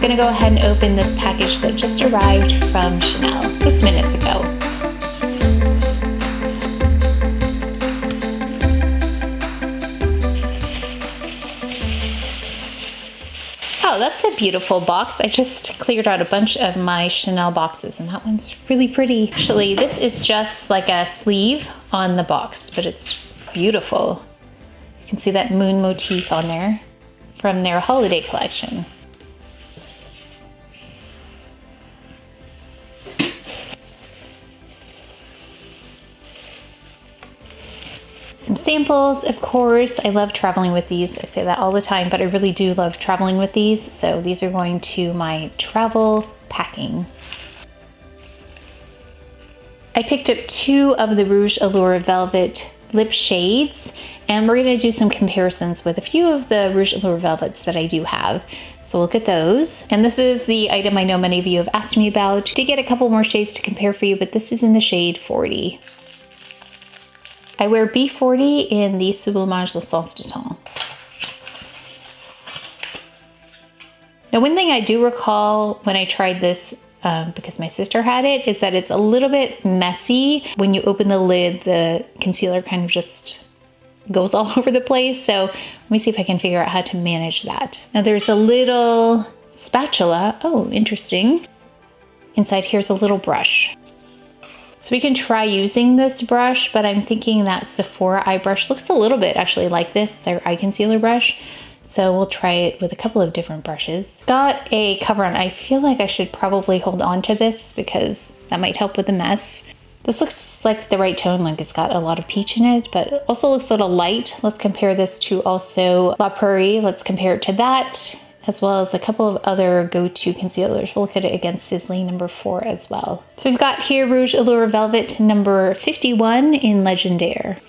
gonna go ahead and open this package that just arrived from Chanel just minutes ago. Oh, that's a beautiful box. I just cleared out a bunch of my Chanel boxes and that one's really pretty. Actually, this is just like a sleeve on the box, but it's beautiful. You can see that moon motif on there from their holiday collection. Some samples, of course. I love traveling with these. I say that all the time, but I really do love traveling with these. So these are going to my travel packing. I picked up 2 of the Rouge Allure Velvet lip shades, and we're gonna do some comparisons with a few of the Rouge Allure Velvets that I do have. So we'll look at those. And this is the item I know many of you have asked me about. To get a couple more shades to compare for you, but this is in the shade 40. I wear B40 in the Sublimage L'Essence du Temps. Now, one thing I do recall when I tried this, because my sister had it, is that it's a little bit messy. When you open the lid, the concealer kind of just goes all over the place. So let me see if I can figure out how to manage that. Now there's a little spatula. Oh, interesting. Inside here's a little brush. So we can try using this brush, but I'm thinking that Sephora eye brush looks a little bit actually like this, their eye concealer brush. So we'll try it with a couple of different brushes. Got a cover on. I feel like I should probably hold on to this because that might help with the mess. This looks like the right tone, like it's got a lot of peach in it, but it also looks a little light. Let's compare this to also La Prairie. Let's compare it to that, as well as a couple of other go-to concealers. We'll look at it against Sisley number 4 as well. So we've got here Rouge Allure Velvet number 51 in Legendaire.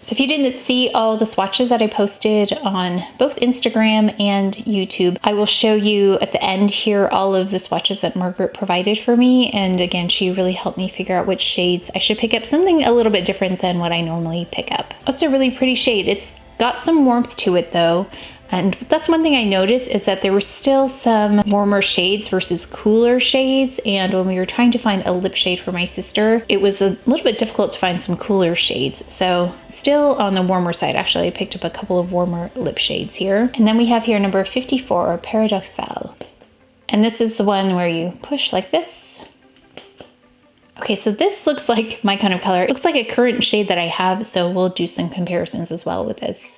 So if you didn't see all the swatches that I posted on both Instagram and YouTube, I will show you at the end here all of the swatches that Margaret provided for me. And again, she really helped me figure out which shades I should pick up, something a little bit different than what I normally pick up. It's a really pretty shade. It's got some warmth to it though. And that's one thing I noticed, is that there were still some warmer shades versus cooler shades. And when we were trying to find a lip shade for my sister, it was a little bit difficult to find some cooler shades. So still on the warmer side. Actually, I picked up a couple of warmer lip shades here. And then we have here number 54, Paradoxale. And this is the one where you push like this. Okay, so this looks like my kind of color. It looks like a current shade that I have, so we'll do some comparisons as well with this.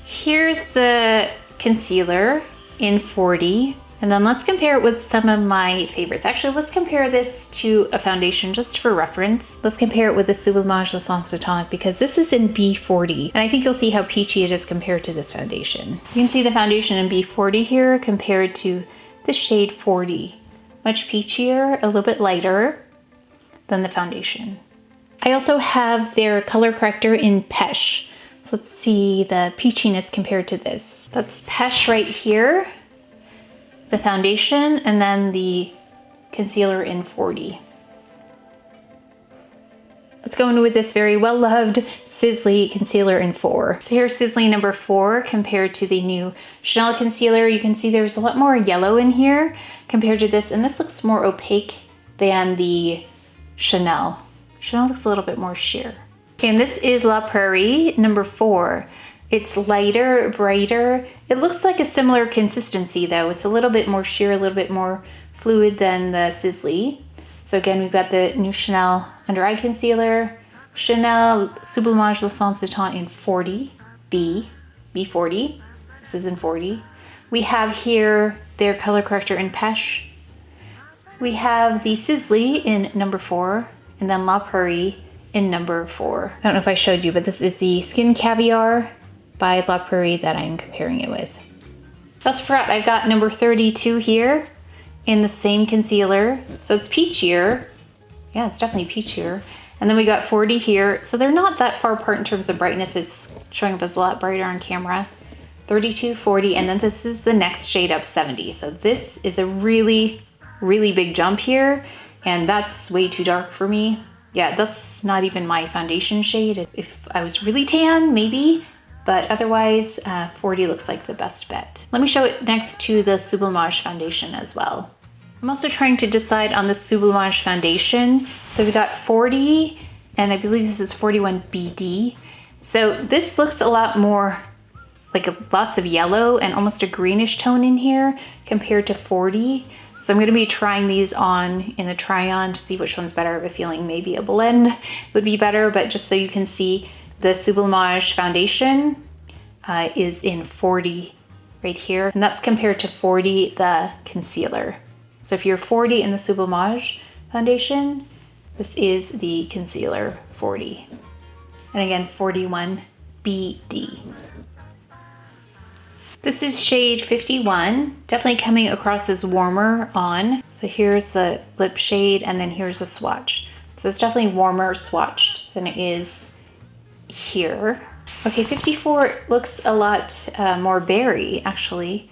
Here's the concealer in 40, and then let's compare it with some of my favorites. Actually, let's compare this to a foundation just for reference. Let's compare it with the Sublimage L'Essence du Temps because this is in B40, and I think you'll see how peachy it is compared to this foundation. You can see the foundation in B40 here compared to the shade 40. Much peachier, a little bit lighter than the foundation. I also have their color corrector in Peche. So let's see the peachiness compared to this. That's Peche right here, the foundation, and then the concealer in 40. Let's go in with this very well-loved Sisley concealer in 4. So here's Sisley number 4 compared to the new Chanel concealer. You can see there's a lot more yellow in here compared to this, and this looks more opaque than the Chanel. Chanel looks a little bit more sheer. Okay, and this is La Prairie number 4. It's lighter, brighter. It looks like a similar consistency though. It's a little bit more sheer, a little bit more fluid than the Sisley. So again, we've got the new Chanel under eye concealer, Chanel Sublimage L'Essence du Temps in 40, B40. This is in 40. We have here their color corrector in Peche. We have the Sisley in number 4, and then La Prairie in number 4. I don't know if I showed you, but this is the Skin Caviar by La Prairie that I'm comparing it with. Just forgot, I've got number 32 here in the same concealer. So it's peachier. Yeah, it's definitely peachier. And then we got 40 here. So they're not that far apart in terms of brightness. It's showing up as a lot brighter on camera. 32, 40, and then this is the next shade up, 70. So this is a really, really big jump here. and that's way too dark for me. Yeah, that's not even my foundation shade. If I was really tan, maybe, but otherwise 40 looks like the best bet. Let me show it next to the Sublimage foundation as well. I'm also trying to decide on the Sublimage foundation. So we got 40, and I believe this is 41 BD. So this looks a lot more like lots of yellow and almost a greenish tone in here compared to 40. So I'm gonna be trying these on in the try-on to see which one's better. I have a feeling maybe a blend would be better, but just so you can see, the Sublimage foundation is in 40 right here, and that's compared to 40 the concealer. So if you're 40 in the Sublimage foundation, this is the concealer 40. And again, 41 BD. This is shade 51, definitely coming across as warmer on. So here's the lip shade, and then here's a swatch. So it's definitely warmer swatched than it is here. Okay, 54 looks a lot more berry, actually,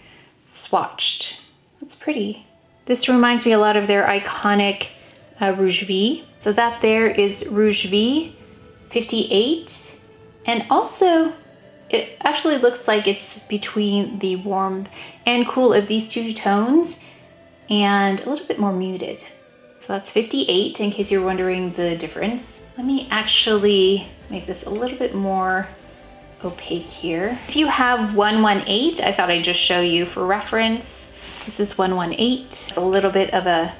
swatched. That's pretty. This reminds me a lot of their iconic Rouge V. So that there is Rouge V 58, and also it actually looks like it's between the warm and cool of these two tones and a little bit more muted. So that's 58 in case you're wondering the difference. Let me actually make this a little bit more opaque here. If you have 118, I thought I'd just show you for reference. This is 118. It's a little bit of a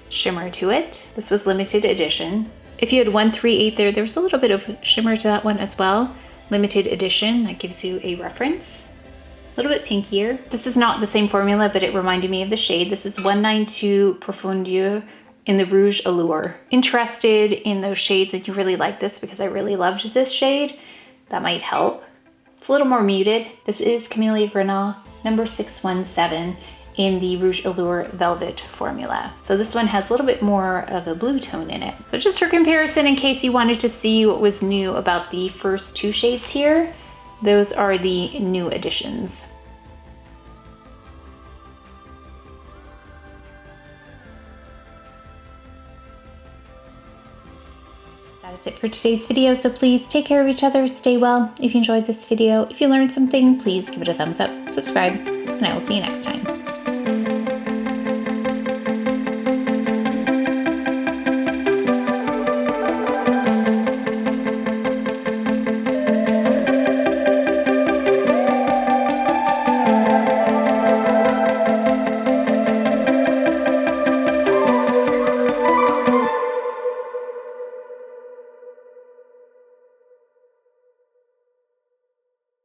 shimmer to it. This was limited edition. If you had 138 there was a little bit of shimmer to that one as well. Limited edition, that gives you a reference. A little bit pinkier. This is not the same formula, but it reminded me of the shade. This is 192 Profondeur in the Rouge Allure. Interested in those shades and you really like this because I really loved this shade, that might help. It's a little more muted. This is Camellia Grenat, number 617 in the Rouge Allure Velvet formula. So this one has a little bit more of a blue tone in it. So just for comparison, in case you wanted to see what was new about the first two shades here, those are the new additions. That's it for today's video, so please take care of each other, stay well. If you enjoyed this video, if you learned something, please give it a thumbs up, subscribe, and I will see you next time.